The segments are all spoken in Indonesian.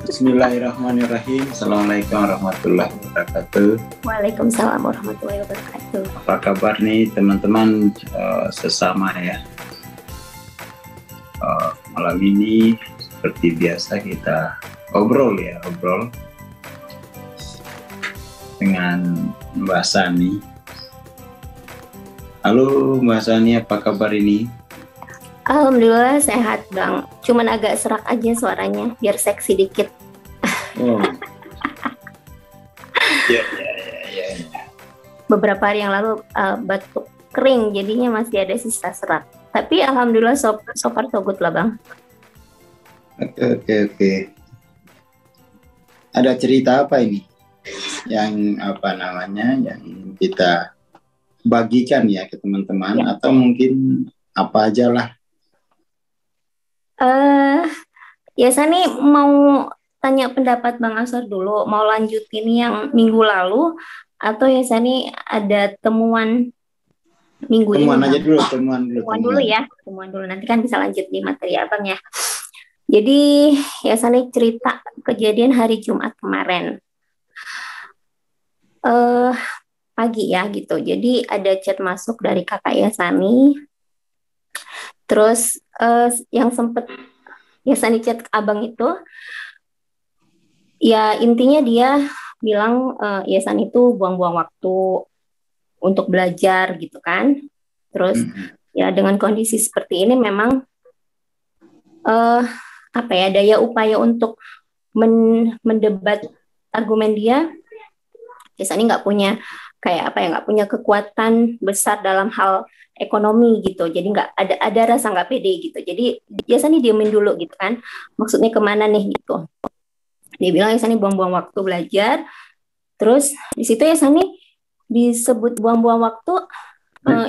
Bismillahirrahmanirrahim. Assalamualaikum warahmatullahi wabarakatuh. Waalaikumsalam warahmatullahi wabarakatuh. Apa kabar nih teman-teman sesama ya? Malam ini seperti biasa kita ngobrol dengan Mbak Sani. Halo Mbak Sani, apa kabar ini? Alhamdulillah sehat Bang. Cuman agak serak aja suaranya, biar seksi dikit. Oh. Ya. Beberapa hari yang lalu batuk kering, jadinya masih ada sisa serak. Tapi alhamdulillah so far so good lah Bang. Oke. Ada cerita apa ini? Yang kita bagikan ya ke teman-teman ya. Atau mungkin apa aja lah. Ya Sani mau tanya pendapat Bang Asor dulu, mau lanjutin yang minggu lalu atau ya Sani ada temuan minggu temuan ini? Aja dulu, temuan dulu nanti kan bisa lanjut di materi Abang ya. Jadi ya Sani cerita kejadian hari Jumat kemarin pagi ya gitu. Jadi ada chat masuk dari kakak Yasani. Terus yang sempet Yasani chat abang itu, ya intinya dia bilang Yasani itu buang-buang waktu untuk belajar gitu kan. Terus ya dengan kondisi seperti ini memang daya upaya untuk mendebat argumen dia, Yasani nggak punya kekuatan besar dalam hal ekonomi gitu, jadi nggak ada rasa nggak pede gitu. Jadi Yasani diemin dulu gitu kan, maksudnya kemana nih gitu. Dia bilang Yasani buang-buang waktu belajar. Terus di situ Yasani disebut buang-buang waktu,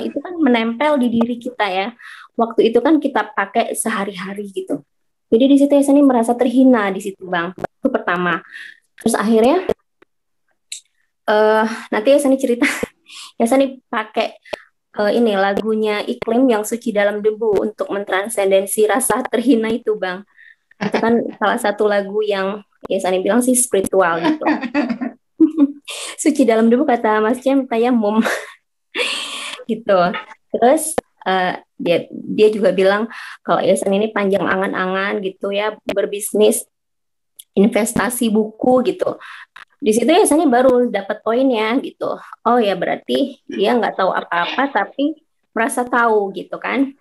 itu kan menempel di diri kita ya. Waktu itu kan kita pakai sehari-hari gitu. Jadi di situ Yasani merasa terhina di situ Bang. Itu pertama. Terus akhirnya nanti Yasani cerita, Yasani pakai ini lagunya Iklim yang Suci Dalam Debu untuk mentransendensi rasa terhina itu Bang. Itu kan salah satu lagu yang Yasani bilang sih spiritual gitu. Suci dalam debu kata Mas Cem tayamum gitu. Terus dia juga bilang kalau Yasani ini panjang angan-angan gitu ya, berbisnis, investasi buku gitu. Di situ Yasani baru dapat poinnya gitu. Oh ya berarti dia nggak tahu apa-apa tapi merasa tahu gitu kan.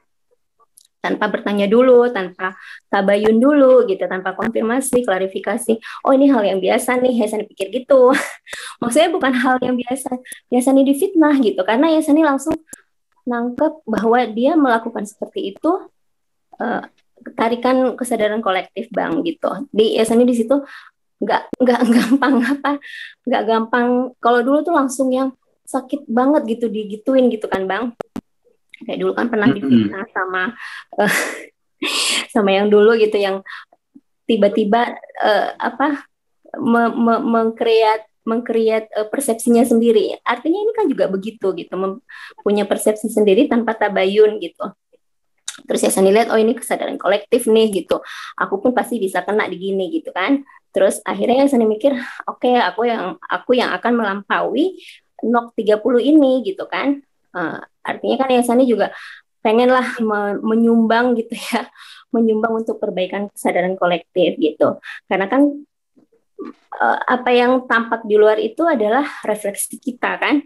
Tanpa bertanya dulu, tanpa tabayun dulu gitu, tanpa konfirmasi, klarifikasi. Oh ini hal yang biasa nih, Yasani pikir gitu. Maksudnya bukan hal yang biasa Yasani difitnah gitu, karena Yasani langsung nangkep bahwa dia melakukan seperti itu tarikan kesadaran kolektif Bang gitu. Di Yasani di situ nggak gampang. Kalau dulu tuh langsung yang sakit banget gitu digituin gitu kan Bang. Kayak dulu kan pernah difitnah sama yang dulu gitu, yang tiba-tiba mengkreat persepsinya sendiri. Artinya ini kan juga begitu gitu, punya persepsi sendiri tanpa tabayun gitu. Terus Yasani lihat, oh ini kesadaran kolektif nih gitu. Aku pun pasti bisa kena di gini gitu kan. Terus akhirnya Yasani mikir, oke, aku yang akan melampaui NOK 30 ini gitu kan. Artinya kan Yasani juga pengenlah menyumbang gitu ya, menyumbang untuk perbaikan kesadaran kolektif gitu. Karena kan apa yang tampak di luar itu adalah refleksi kita kan.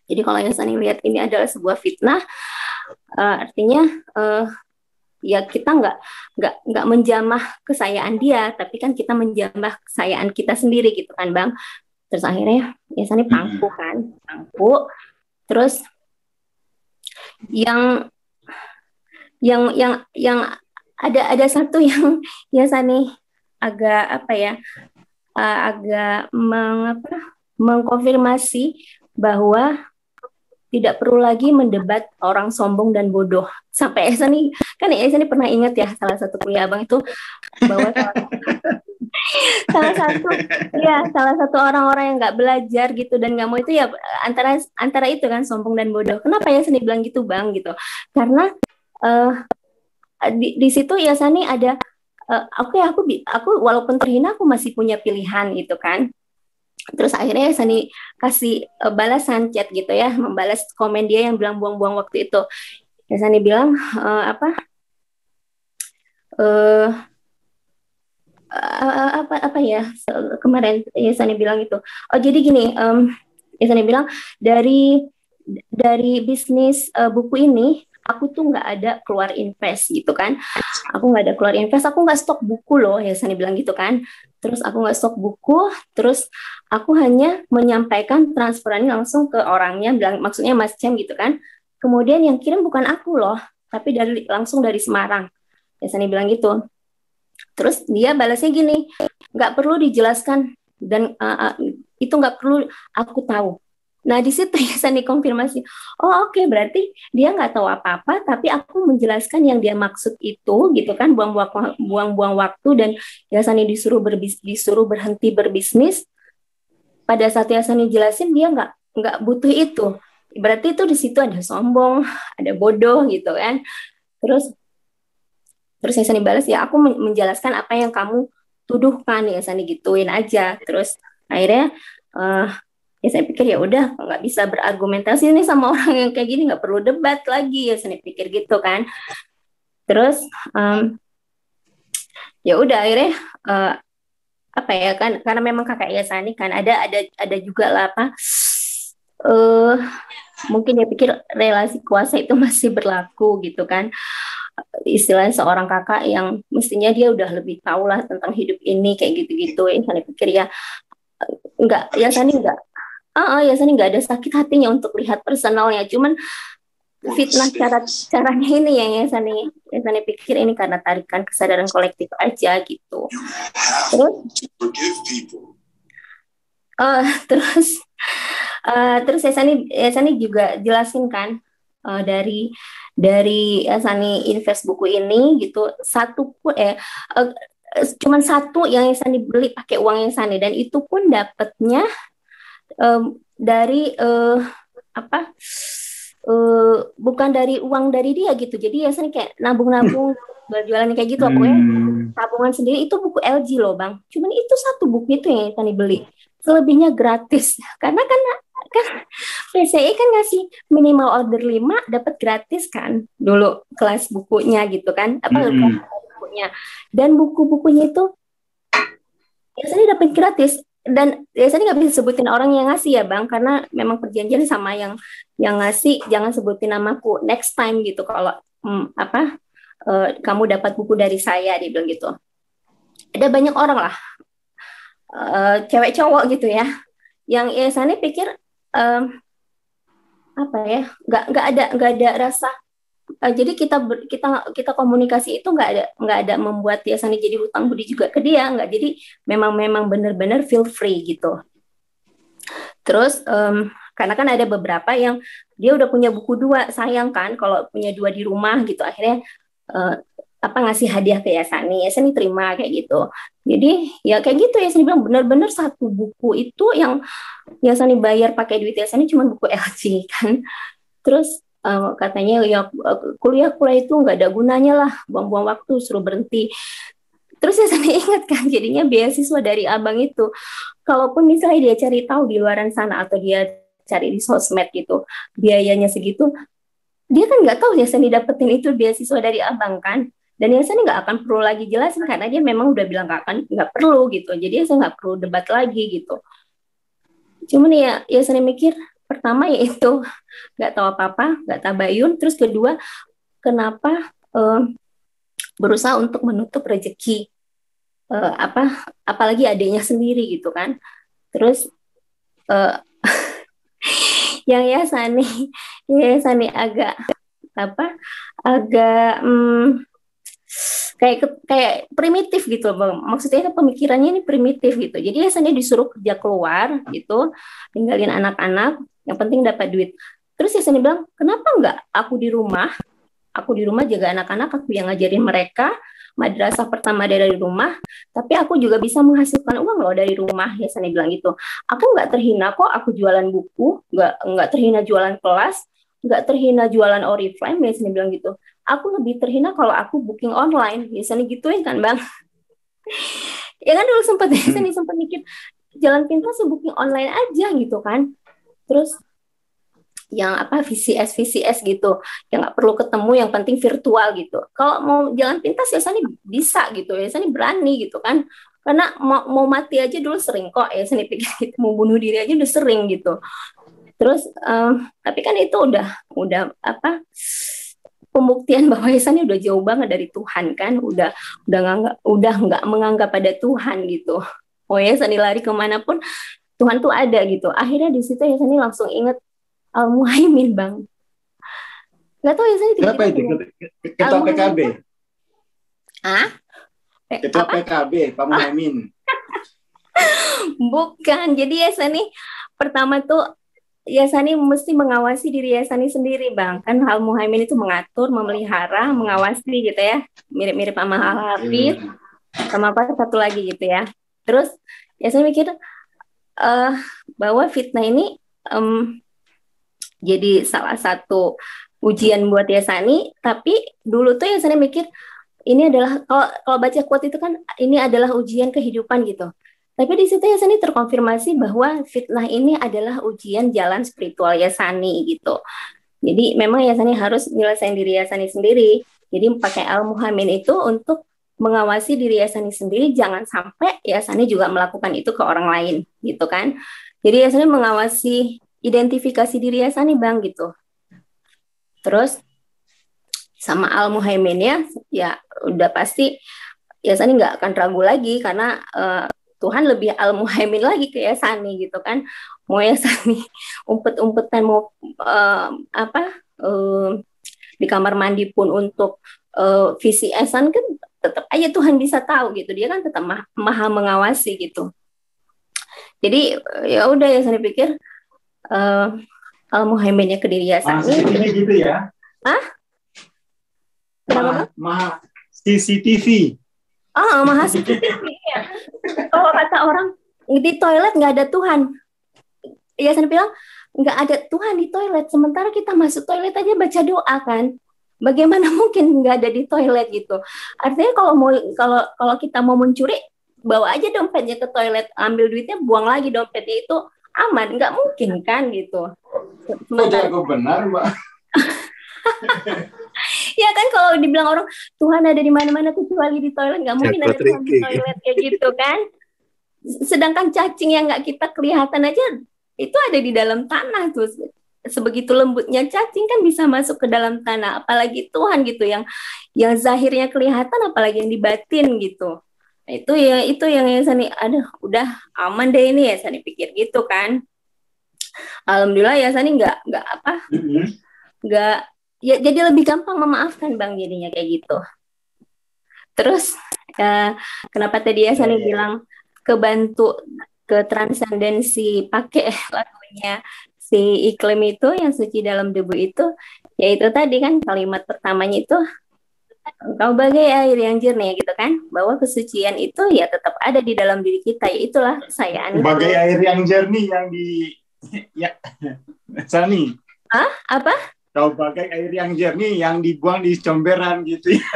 Jadi kalau Yasani lihat ini adalah sebuah fitnah, artinya ya kita nggak menjamah kesayaan dia, tapi kan kita menjamah kesayaan kita sendiri gitu kan Bang. Terus akhirnya Yasani pangku. Terus yang ada satu yang Yasani agak mengkonfirmasi bahwa tidak perlu lagi mendebat orang sombong dan bodoh. Sampai Yasani pernah ingat ya, salah satu kuliah Abang itu bahwa salah satu orang-orang yang nggak belajar gitu dan nggak mau itu ya antara itu kan, sombong dan bodoh. Kenapa Yasani bilang gitu Bang gitu? Karena di situ Yasani ada oke, aku walaupun terhina aku masih punya pilihan gitu kan. Terus akhirnya Sani kasih balasan chat gitu ya, membalas komen dia yang bilang buang-buang waktu itu. Ya Sani bilang eh apa ya kemarin ya Sani bilang itu. Oh jadi gini, ya Sani bilang dari bisnis buku ini aku tuh nggak ada keluar invest gitu kan. Aku nggak ada keluar invest, aku nggak stok buku loh, ya Sani bilang gitu kan. Terus aku nggak stok buku, terus aku hanya menyampaikan transferannya langsung ke orangnya, bilang maksudnya Mas Cem gitu kan. Kemudian yang kirim bukan aku loh, tapi langsung dari Semarang. Ya Sani bilang gitu. Terus dia balasnya gini, nggak perlu dijelaskan dan itu nggak perlu aku tahu. Nah di situ ya Sani konfirmasi, oh oke, berarti dia nggak tahu apa-apa, tapi aku menjelaskan yang dia maksud itu gitu kan, buang-buang waktu dan ya Sani disuruh berhenti berbisnis. Pada saat ya Sani jelasin dia nggak butuh itu, berarti itu di situ ada sombong, ada bodoh gitu kan. Terus ya Sani balas, ya aku menjelaskan apa yang kamu tuduhkan, ya Sani gituin aja. Terus akhirnya ya saya pikir ya udah, nggak bisa berargumentasi nih sama orang yang kayak gini, nggak perlu debat lagi, ya Sani pikir gitu kan. Terus ya udah akhirnya apa ya kan, karena memang kakak ya Sani kan ada juga lah apa mungkin ya pikir relasi kuasa itu masih berlaku gitu kan, istilahnya seorang kakak yang mestinya dia udah lebih tahu lah tentang hidup ini kayak gitu-gitu. Ya Sani pikir ya enggak, ya Sani nggak ada sakit hatinya untuk lihat personalnya, cuman fitnah caranya ini ya Sani pikir ini karena tarikan kesadaran kolektif aja gitu. Terus Sani juga jelasin kan dari Sani invest buku ini gitu, cuman satu yang Sani beli pakai uang yang Sani, dan itu pun dapatnya dari bukan dari uang dari dia gitu. Jadi ya Sani kayak nabung-nabung jualan kayak gitu, pokoknya tabungan sendiri. Itu buku LG loh Bang, cuman itu satu buku itu yang Sani beli, selebihnya gratis karena kan PCI kan ngasih minimal order 5 dapat gratis kan dulu kelas bukunya gitu kan, bukunya, dan buku-bukunya itu biasanya dapat gratis. Dan biasanya nggak bisa sebutin orang yang ngasih ya Bang, karena memang perjanjian sama yang ngasih, jangan sebutin namaku next time gitu kalau kamu dapat buku dari saya, dia bilang gitu. Ada banyak orang lah cewek cowok gitu ya yang Sani pikir apa ya, nggak ada rasa jadi kita komunikasi itu nggak ada membuat dia Sani jadi hutang budi juga ke dia, nggak. Jadi memang benar-benar feel free gitu. Terus karena kan ada beberapa yang dia udah punya buku 2, sayang kan kalau punya 2 di rumah gitu, akhirnya ngasih hadiah ke Yasani terima kayak gitu. Jadi ya kayak gitu, Yasani bilang benar-benar satu buku itu yang Yasani bayar pakai duit Yasani cuma buku LG kan. Terus katanya ya kuliah itu nggak ada gunanya lah, buang-buang waktu, suruh berhenti. Terus Yasani ingat kan, jadinya beasiswa dari abang itu, kalaupun misalnya dia cari tahu di luaran sana atau dia cari di sosmed gitu biayanya segitu, dia kan nggak tahu Yasani dapetin itu beasiswa dari abang kan. Dan Yasani nggak akan perlu lagi jelasin karena dia memang udah bilang nggak perlu gitu. Jadi saya nggak perlu debat lagi gitu. Cuman ya Yasani mikir, pertama yaitu nggak tahu apa-apa, nggak tabayun. Terus kedua, kenapa berusaha untuk menutup rezeki apalagi adiknya sendiri gitu kan. Terus yang Yasani agak kayak primitif gitu Bang. Maksudnya pemikirannya ini primitif gitu. Jadi Yasani disuruh kerja keluar gitu, tinggalin anak-anak, yang penting dapat duit. Terus Yasani bilang, kenapa enggak aku di rumah? Aku di rumah jaga anak-anak, aku yang ngajarin mereka, madrasah pertama dari rumah, tapi aku juga bisa menghasilkan uang loh dari rumah. Yasani bilang gitu. Aku nggak terhina kok, aku jualan buku, nggak terhina jualan kelas, nggak terhina jualan Oriflame. Yasani bilang gitu. aku lebih terhina kalau aku booking online. Biasanya gituin kan Bang. Ya kan dulu sempat sempat mikir jalan pintas booking online aja gitu kan. Terus yang apa VCS gitu, yang nggak perlu ketemu, yang penting virtual gitu. Kalau mau jalan pintas ya Sani bisa gitu, ya Sani berani gitu kan. Karena mau mati aja dulu sering kok, ya Sani pikir gitu, mau bunuh diri aja udah sering gitu. Terus tapi kan itu udah apa pembuktian bahwa Yasan udah jauh banget dari Tuhan kan, udah nggak menganggap ada Tuhan gitu. Oh ya, Yasan lari kemanapun Tuhan tuh ada gitu. Akhirnya di situ Yasan langsung inget Al-Muhaimin Bang. Nggak tahu Yasan Kenapa itu? Ketua PKB? Ah? Ketua PKB, Pak Muhaimin. Bukan. Jadi Yasan pertama tuh Yasani mesti mengawasi diri Yasani sendiri, Bang. Kan Al Muhaimin itu mengatur, memelihara, mengawasi gitu ya. Mirip-mirip sama Al Hafiz, sama apa satu lagi gitu ya. Terus Yasani mikir bahwa fitnah ini jadi salah satu ujian buat Yasani. Tapi dulu tuh Yasani mikir ini adalah kalau baca quote itu kan ini adalah ujian kehidupan gitu. Tapi di situ Yasani terkonfirmasi bahwa fitnah ini adalah ujian jalan spiritual Yasani gitu. Jadi memang Yasani harus menyelesaikan diri Yasani sendiri. Jadi pakai Al-Muhaimin itu untuk mengawasi diri Yasani sendiri, jangan sampai Yasani juga melakukan itu ke orang lain gitu kan. Jadi Yasani mengawasi identifikasi diri Yasani Bang gitu. Terus sama Al-Muhaimin ya udah pasti Yasani nggak akan ragu lagi karena Tuhan lebih Al-Muhaimin lagi ke Yasani gitu kan. Mau Yasani umpet-umpetan mau di kamar mandi pun untuk VCS-an kan tetap aja Tuhan bisa tahu gitu. Dia kan tetap maha mengawasi gitu. Jadi ya udah Yasani pikir Al-Muhaiminnya ke diri Yasani. Gitu ya? Hah? Maha CCTV. Oh, maha CCTV ya. Kalau kata orang di toilet nggak ada Tuhan, Yasan bilang nggak ada Tuhan di toilet. Sementara kita masuk toilet aja baca doa kan. Bagaimana mungkin nggak ada di toilet gitu? Artinya kalau kita mau mencuri, bawa aja dompetnya ke toilet, ambil duitnya, buang lagi dompetnya itu aman. Nggak mungkin kan gitu. Sementara kok benar, Mbak. Ya kan kalau dibilang orang Tuhan ada di mana-mana kecuali di toilet, nggak mungkin ada Tuhan di toilet kayak gitu kan. Sedangkan cacing yang nggak kita kelihatan aja itu ada di dalam tanah tuh. Sebegitu lembutnya cacing kan bisa masuk ke dalam tanah, apalagi Tuhan gitu yang zahirnya kelihatan, apalagi yang di batin gitu. Itu yang Sani, aduh udah aman deh ini ya Sani pikir gitu kan. Alhamdulillah ya Sani nggak ya jadi lebih gampang memaafkan Bang jadinya kayak gitu. Terus kenapa tadi ya Sani bilang kebantu ke transendensi pakai lagunya si Iklim itu yang suci dalam debu itu, yaitu tadi kan kalimat pertamanya itu engkau bagai air yang jernih gitu kan, bahwa kesucian itu ya tetap ada di dalam diri kita, yaitulah kesayaan bagai itu. Air yang jernih yang di ya Sani. Apa? Kau bagai air yang jernih yang dibuang di comberan gitu ya.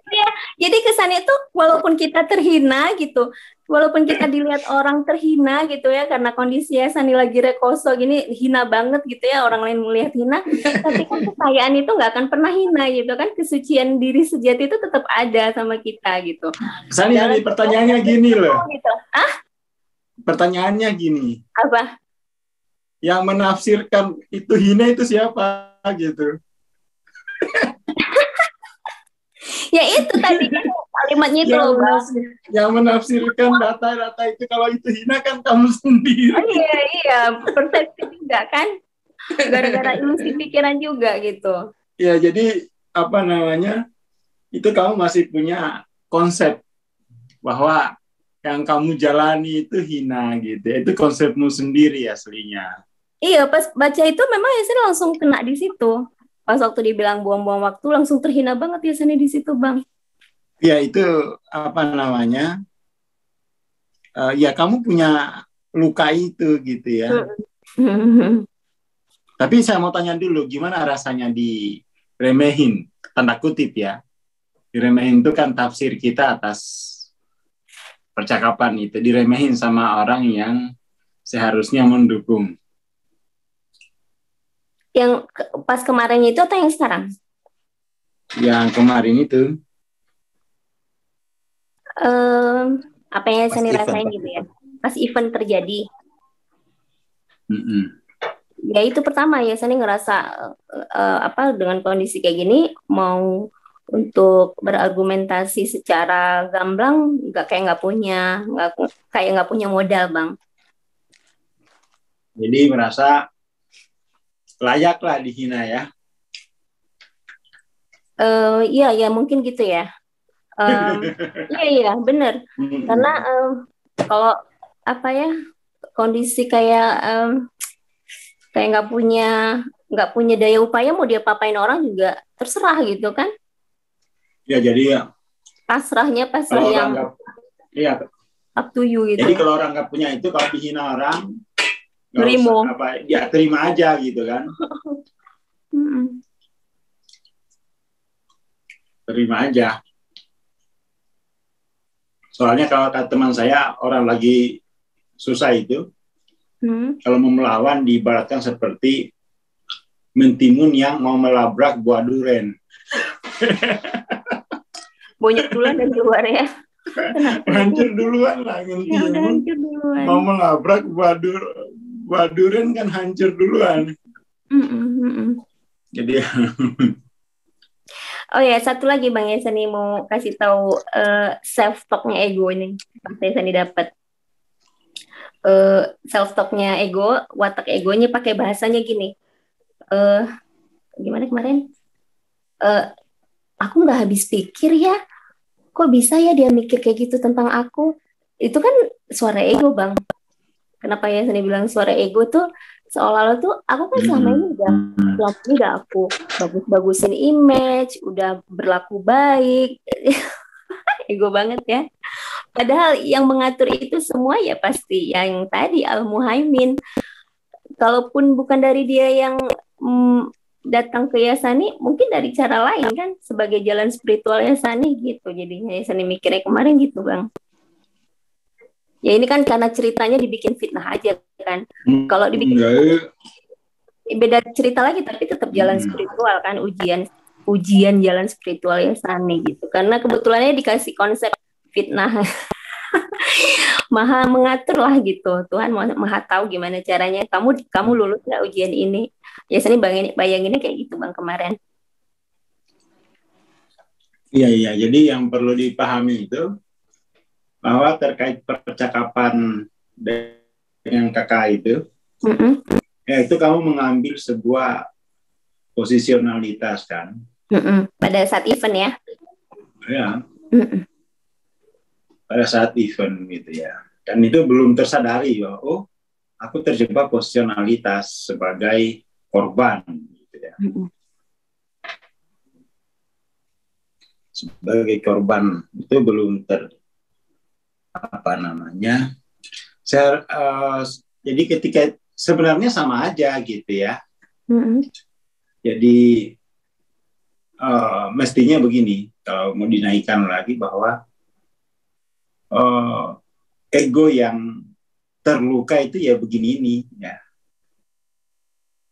Ya, jadi kesannya tuh walaupun kita terhina gitu, walaupun kita dilihat orang terhina gitu ya, karena kondisi Sani lagi rekoso gini, hina banget gitu ya, orang lain melihat hina, tapi kan kekayaan itu nggak akan pernah hina gitu kan, kesucian diri sejati itu tetap ada sama kita gitu. Sani, pertanyaannya gini loh. Gitu. Pertanyaannya gini. Apa? Yang menafsirkan itu hina itu siapa gitu? Ya itu tadi kan kalimatnya itu loh Bang. Yang menafsirkan data-data itu kalau itu hina kan kamu sendiri. Oh, iya persepsi juga kan, gara-gara ilusi pikiran juga gitu. Ya jadi apa namanya, itu kamu masih punya konsep bahwa yang kamu jalani itu hina gitu. Itu konsepmu sendiri aslinya. Iya, pas baca itu memang ya saya langsung kena di situ. Pas waktu dibilang buang-buang waktu, langsung terhina banget ya Sani di situ Bang. Ya itu apa namanya? Ya kamu punya luka itu gitu ya. Tapi saya mau tanya dulu, gimana rasanya di diremehin, tanda kutip ya. Diremehin itu kan tafsir kita atas percakapan itu, diremehin sama orang yang seharusnya mendukung. Yang pas kemarin itu atau yang sekarang? Yang kemarin itu. Apa yang Pas Sani event, rasain pas gitu ya? event. Pas event terjadi. Mm-mm. Ya itu pertama ya Sani ngerasa dengan kondisi kayak gini mau untuk berargumentasi secara gamblang nggak punya modal bang. Jadi merasa layak lah dihina ya. Iya mungkin gitu ya. Iya benar. Karena kalau apa ya kondisi kayak nggak punya daya upaya mau dia papain orang juga terserah gitu kan. Ya jadi ya. Pasrahnya Kalau yang orang iya. Up to you gitu. Jadi kalau orang nggak punya itu, kalau dihina orang, Terima. Ya terima aja gitu kan. Terima aja. Soalnya kalau kata teman saya, orang lagi susah itu, kalau mau melawan diibaratkan seperti mentimun yang mau melabrak buah duren. Bonyok duluan dan keluar ya. Hancur duluan lah mentimun. Mau melabrak buah duren kan hancur duluan. Jadi oh ya, satu lagi Bang Yesani mau kasih tahu self talk-nya ego ini. Pas Yesani dapat self talk-nya ego, watak egonya pakai bahasanya gini. Gimana kemarin? Aku nggak habis pikir ya. Kok bisa ya dia mikir kayak gitu tentang aku? Itu kan suara ego, Bang. Kenapa Yesani bilang suara ego tuh seolah-olah tuh aku kan selama ini udah aku bagus-bagusin image, udah berlaku baik. Ego banget ya. Padahal yang mengatur itu semua ya pasti yang tadi Al-Muhaimin. Kalaupun bukan dari dia yang datang ke Yasani, mungkin dari cara lain kan, sebagai jalan spiritual Yasani gitu. Jadinya Yasani mikirnya kemarin gitu, Bang. Ya ini kan karena ceritanya dibikin fitnah aja kan. Kalau dibikin beda cerita lagi, tapi tetap jalan spiritual kan, ujian jalan spiritual Yasani gitu. Karena kebetulannya dikasih konsep fitnah. Maha mengatur lah gitu. Tuhan maha tahu gimana caranya kamu lulus nggak ujian ini. Biasanya bayanginnya kayak gitu Bang kemarin. Iya. Jadi yang perlu dipahami itu bahwa terkait percakapan dengan kakak itu, ya itu kamu mengambil sebuah posisionalitas kan. Pada saat event ya. Ya. Pada saat event gitu ya. Dan itu belum tersadari bahwa aku terjebak posisionalitas sebagai korban gitu ya. Sebagai korban itu belum jadi ketika sebenarnya sama aja gitu ya. Jadi mestinya begini, kalau mau dinaikkan lagi bahwa ego yang terluka itu ya begini ini ya.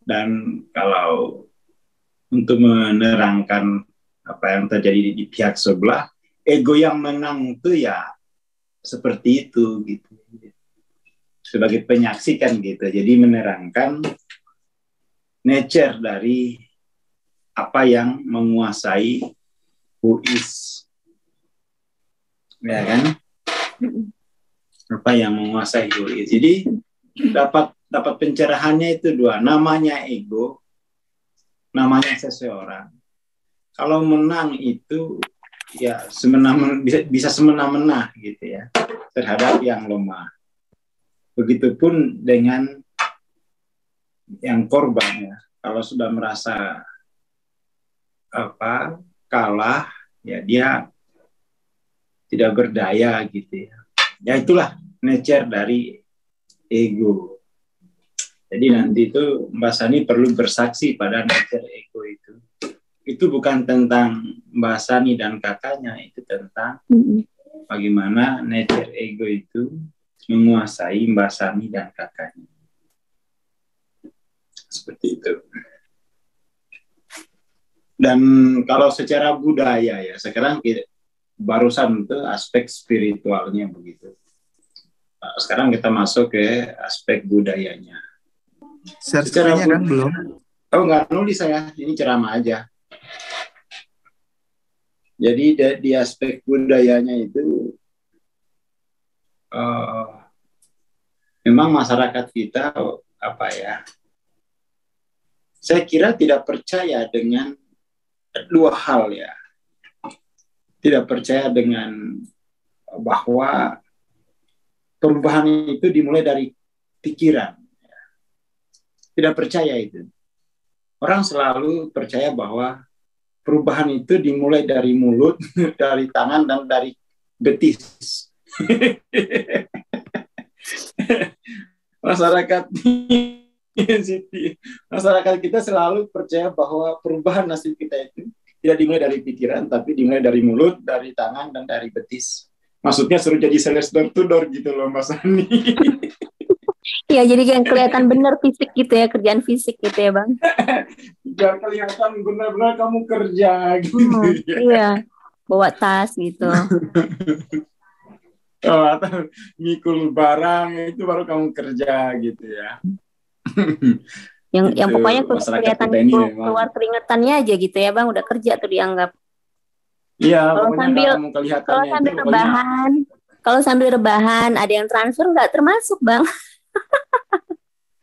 Dan kalau untuk menerangkan apa yang terjadi di pihak sebelah, ego yang menang itu ya seperti itu gitu. Sebagai penyaksikan gitu. Jadi menerangkan nature dari apa yang menguasai who is. Ya kan? Apa yang menguasai who is. Jadi dapat pencerahannya itu dua. Namanya ego, namanya seseorang. Kalau menang itu ya bisa semena-mena gitu ya terhadap yang lemah. Begitupun dengan yang korban ya. Kalau sudah merasa kalah ya dia tidak berdaya gitu ya. Ya itulah nature dari ego. Jadi nanti itu Mbak Sani perlu bersaksi pada nature ego itu. itu bukan tentang Mbak Sani dan kakaknya, itu tentang bagaimana nature ego itu menguasai Mbak Sani dan kakaknya. Seperti itu. Dan kalau secara budaya ya, sekarang barusan itu aspek spiritualnya begitu. Sekarang kita masuk ke aspek budayanya. Secara kan belum. Oh, nggak nulis saya, ini ceramah aja. Jadi di aspek budayanya itu memang masyarakat kita apa ya? Saya kira tidak percaya dengan dua hal ya. Tidak percaya dengan bahwa perubahan itu dimulai dari pikiran. Tidak percaya itu. Orang selalu percaya bahwa perubahan itu dimulai dari mulut, dari tangan, dan dari betis. Masyarakat kita selalu percaya bahwa perubahan nasib kita itu tidak dimulai dari pikiran, tapi dimulai dari mulut, dari tangan, dan dari betis. Maksudnya suruh jadi sales door to door gitu loh, Mas Ani. Ya, jadi yang kelihatan benar fisik gitu ya, kerjaan fisik gitu ya, Bang. Biar kelihatan benar-benar kamu kerja gitu. Iya, bawa tas gitu. Atau mikul barang, itu baru kamu kerja gitu ya. Yang pokoknya kelihatan keluar keringetannya aja gitu ya, Bang, udah kerja tuh dianggap. Iya, kalau sambil rebahan ada yang transfer nggak termasuk, Bang.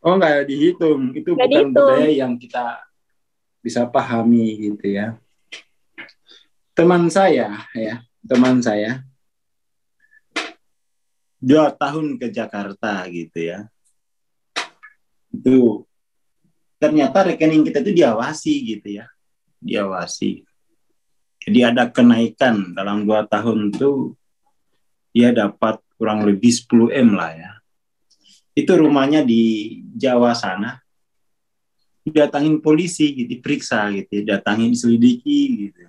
Oh, nggak dihitung. Itu nggak bukan dihitung. Budaya yang kita bisa pahami gitu ya. Teman saya 2 tahun ke Jakarta gitu ya. Itu ternyata rekening kita itu diawasi gitu ya. Diawasi. Jadi ada kenaikan dalam 2 tahun itu dia dapat kurang lebih 10 M lah ya. Itu rumahnya di Jawa sana. Didatangin polisi gitu, diperiksa gitu, datangin diselidiki gitu.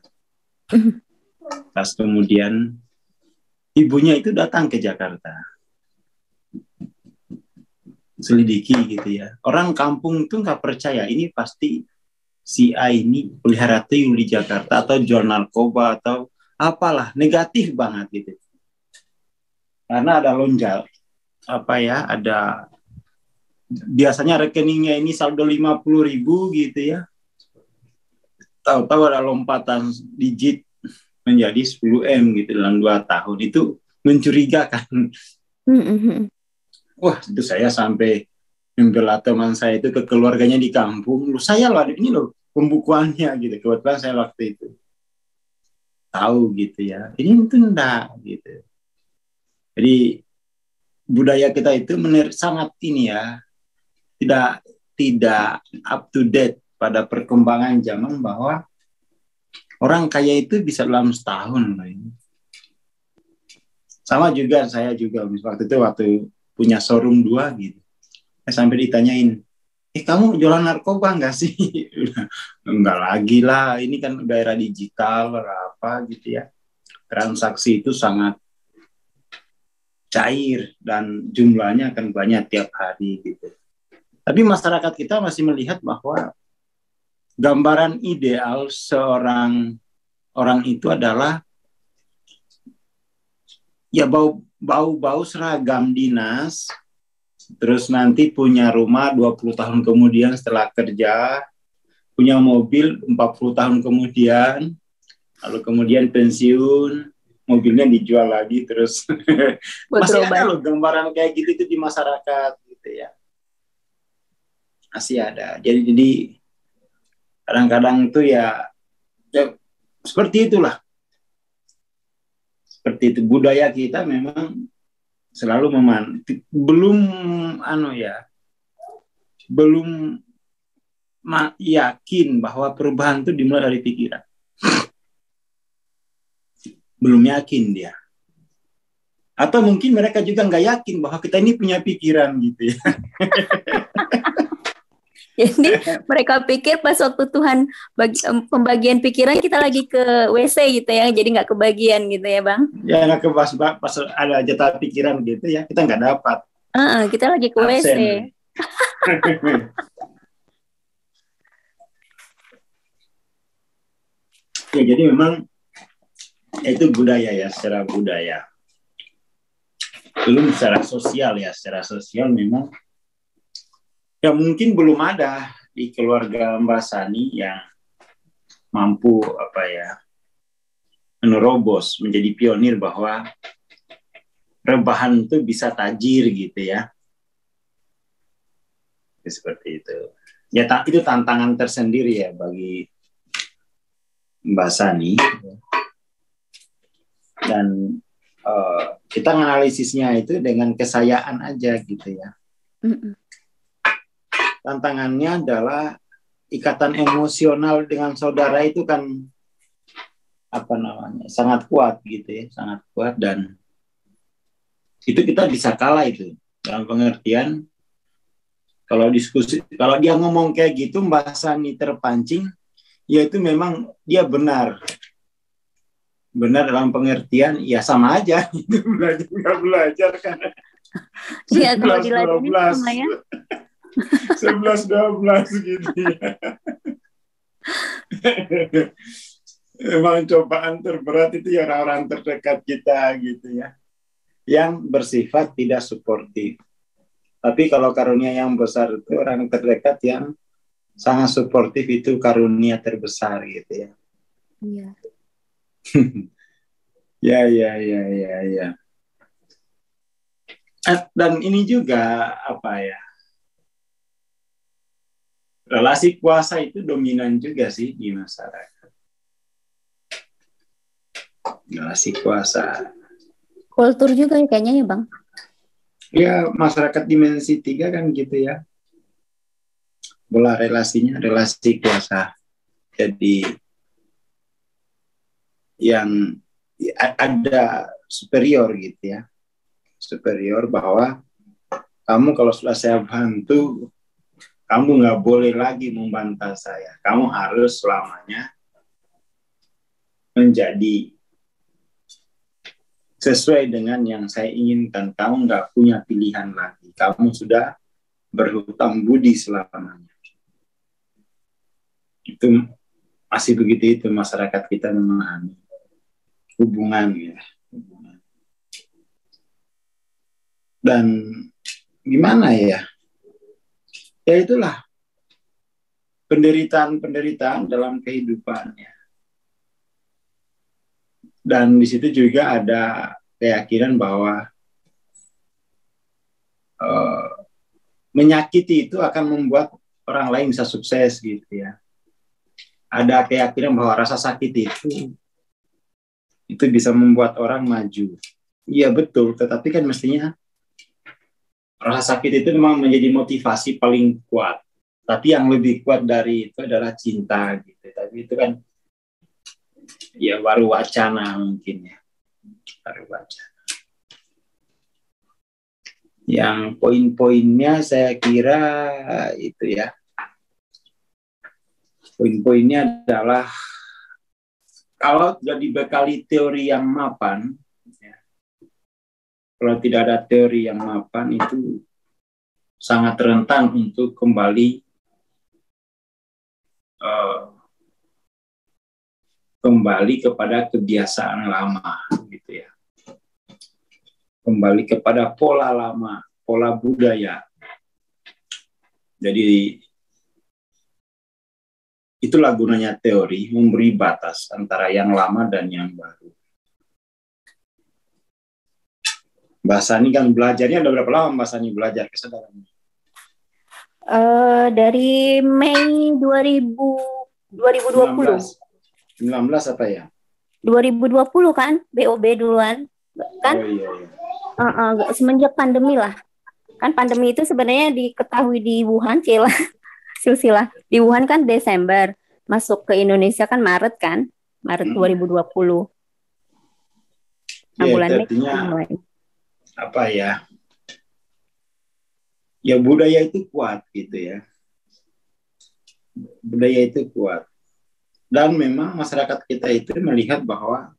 Pas kemudian ibunya itu datang ke Jakarta. Selidiki gitu ya. Orang kampung tuh nggak percaya, ini pasti si A ini pelihara tuyul di Jakarta atau jual narkoba atau apalah, negatif banget gitu. Karena ada lonjal, ada biasanya rekeningnya ini saldo 50.000 gitu ya. Tahu-tahu ada lompatan digit menjadi 10 M gitu dalam 2 tahun. Itu mencurigakan. Wah, itu saya sampai membela teman saya itu ke keluarganya di kampung. Saya loh, ini loh pembukuannya gitu. Kebetulan saya waktu itu tahu gitu ya. Ini itu enggak gitu. Jadi budaya kita itu sangat ini ya, tidak up to date pada perkembangan zaman, bahwa orang kaya itu bisa dalam setahun loh ini. Sama juga saya juga waktu punya showroom 2 gitu. Saya sampai ditanyain, kamu jualan narkoba enggak sih? Enggak lagi lah, ini kan udah era digital apa gitu ya. Transaksi itu sangat cair dan jumlahnya akan banyak tiap hari gitu. Tapi masyarakat kita masih melihat bahwa gambaran ideal seorang orang itu adalah ya bau seragam dinas, terus nanti punya rumah 20 tahun kemudian setelah kerja, punya mobil 40 tahun kemudian, lalu kemudian pensiun, mobilnya dijual lagi terus. Masih ada loh gambaran kayak gitu itu di masyarakat gitu ya. Masih ada. Jadi kadang-kadang itu ya seperti itulah. Seperti itu budaya kita memang selalu belum yakin bahwa perubahan itu dimulai dari pikiran. Belum yakin dia. Atau mungkin mereka juga nggak yakin bahwa kita ini punya pikiran gitu ya. Jadi mereka pikir pas waktu Tuhan pembagian pikiran kita lagi ke WC gitu ya, jadi nggak kebagian gitu ya Bang. Ya nggak pas ada jatah pikiran gitu ya, kita nggak dapat. Kita lagi ke WC. Ya jadi memang itu budaya ya, secara budaya. Belum secara sosial ya, secara sosial memang ya mungkin belum ada di keluarga Mbak Sani yang mampu menerobos menjadi pionir bahwa rebahan itu bisa tajir gitu ya. Seperti itu. Ya itu tantangan tersendiri ya bagi Mbak Sani. Dan kita menganalisisnya itu dengan kesayaan aja gitu ya. Tantangannya adalah ikatan emosional dengan saudara itu kan sangat kuat gitu ya, sangat kuat, dan itu kita bisa kalah itu dalam pengertian kalau diskusi, kalau dia ngomong kayak gitu Mbak Sani terpancing, ya itu memang dia benar dalam pengertian ya sama aja itu belajar nggak belajar kan. Iya, kalau diladenin sama ya. 11-12 gitu ya. Memang cobaan terberat itu ya orang-orang terdekat kita gitu ya, yang bersifat tidak suportif. Tapi kalau karunia yang besar itu orang terdekat yang sangat suportif, itu karunia terbesar gitu ya. Iya. Ya. Dan ini juga relasi kuasa itu dominan juga sih di masyarakat. Relasi kuasa. Kultur juga kayaknya ya Bang. Ya masyarakat dimensi 3 kan gitu ya. Bola relasinya relasi kuasa. Jadi yang ada superior gitu ya. Superior bahwa kamu kalau sudah saya bantu, kamu nggak boleh lagi membantah saya. Kamu harus selamanya menjadi sesuai dengan yang saya inginkan. Kamu nggak punya pilihan lagi. Kamu sudah berhutang budi selamanya. Itu masih begitu itu masyarakat kita memahami hubungan ya. Dan gimana ya? Ya itulah penderitaan dalam kehidupannya. Dan di situ juga ada keyakinan bahwa menyakiti itu akan membuat orang lain bisa sukses gitu ya. Ada keyakinan bahwa rasa sakit itu bisa membuat orang maju. Iya betul, tetapi kan mestinya rasa sakit itu memang menjadi motivasi paling kuat. Tapi yang lebih kuat dari itu adalah cinta gitu. Tapi itu kan ya baru wacana mungkin ya. Baru wacana. Yang poin-poinnya saya kira itu ya. Poin-poinnya adalah kalau tidak dibekali teori yang mapan, ya, kalau tidak ada teori yang mapan itu sangat rentan untuk kembali kepada kebiasaan lama, gitu ya. Kembali kepada pola lama, pola budaya. Jadi itulah gunanya teori, memberi batas antara yang lama dan yang baru. Mbak Sani kan belajarnya udah berapa lama Mbak Sani belajar kesadaran? Dari Mei 2020. 19 apa ya? 2020 kan, BOB duluan. Kan? Oh iya. Semenjak pandemi lah. Kan pandemi itu sebenarnya diketahui di Wuhan, silsilah. Di Wuhan kan Desember. Masuk ke Indonesia kan Maret kan? Maret 2020. Nah, bulan Mei mulai. Apa ya? Ya budaya itu kuat gitu ya. budaya itu kuat. Dan memang masyarakat kita itu melihat bahwa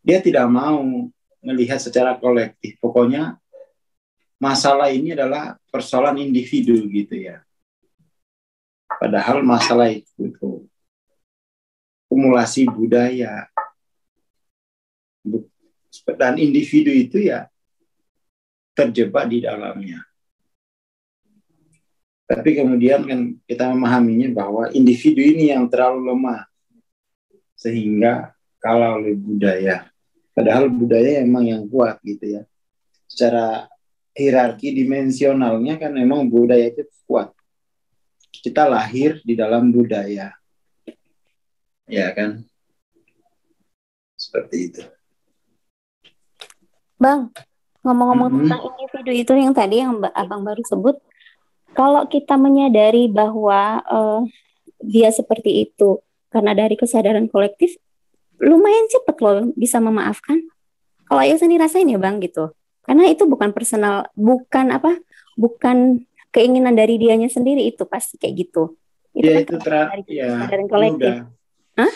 dia tidak mau melihat secara kolektif. Pokoknya masalah ini adalah persoalan individu gitu ya. Padahal masalah itu akumulasi budaya. Dan individu itu ya terjebak di dalamnya. Tapi kemudian kan kita memahaminya bahwa individu ini yang terlalu lemah sehingga kalah oleh budaya. Padahal budaya emang yang kuat gitu ya. Secara hierarki dimensionalnya kan memang budaya itu kuat. Kita lahir di dalam budaya. Ya kan? Seperti itu. Bang, ngomong-ngomong tentang individu itu yang tadi yang Abang baru sebut, kalau kita menyadari bahwa dia seperti itu karena dari kesadaran kolektif, lumayan cepat loh bisa memaafkan. Kalau Ayu sendiri rasain ya Bang gitu. Karena itu bukan personal, bukan keinginan dari dianya sendiri, itu pasti kayak gitu. Itu Ya kan itu dari kesadaran kolektif. Hah?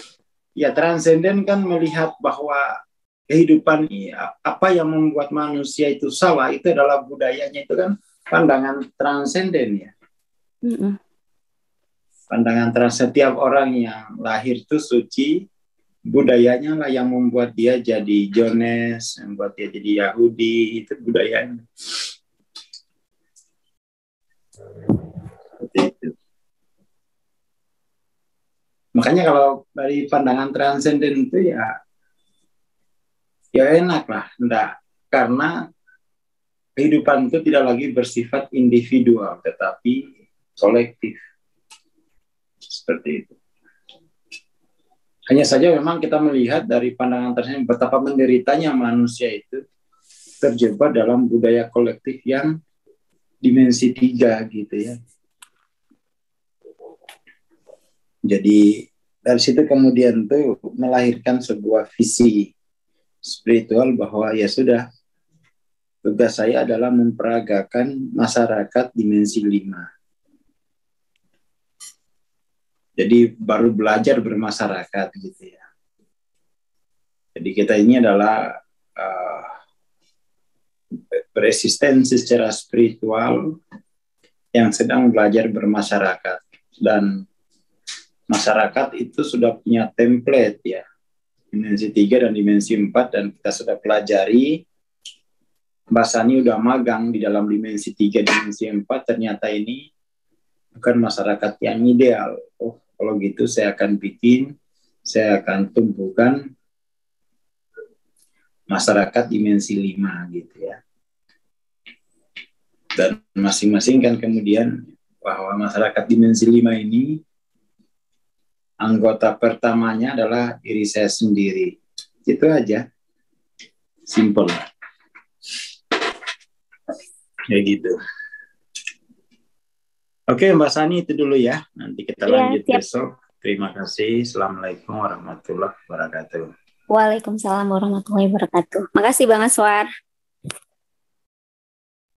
Ya transenden kan melihat bahwa kehidupan apa yang membuat manusia itu salah itu adalah budayanya, itu kan pandangan transenden ya. Pandangan setiap orang yang lahir itu suci, budayanya lah yang membuat dia jadi Jones, membuat dia jadi Yahudi, itu budayanya. Seperti itu. Makanya kalau dari pandangan transenden itu ya enak lah, enggak, karena kehidupan itu tidak lagi bersifat individual, tetapi kolektif. Seperti itu. Hanya saja memang kita melihat dari pandangan tersebut betapa menderitanya manusia itu terjebak dalam budaya kolektif yang dimensi 3 gitu ya. Jadi dari situ kemudian tuh melahirkan sebuah visi spiritual bahwa ya sudah, tugas saya adalah memperagakan masyarakat dimensi 5. Jadi baru belajar bermasyarakat gitu ya. Jadi kita ini adalah bereksistensi secara spiritual yang sedang belajar bermasyarakat, dan masyarakat itu sudah punya template ya, dimensi 3 dan dimensi 4, dan kita sudah pelajari. Mbak Sani udah magang di dalam dimensi 3, dimensi 4, ternyata ini bukan masyarakat yang ideal. Oh, kalau gitu saya akan tumbuhkan masyarakat dimensi 5 gitu ya. Dan masing-masing kan kemudian bahwa masyarakat dimensi 5 ini anggota pertamanya adalah diri saya sendiri. Itu aja. Simple. Ya gitu. Oke Mbak Sani, itu dulu ya. Nanti kita lanjut besok. Terima kasih. Assalamualaikum warahmatullahi wabarakatuh. Waalaikumsalam warahmatullahi wabarakatuh. Makasih Bang Aswar.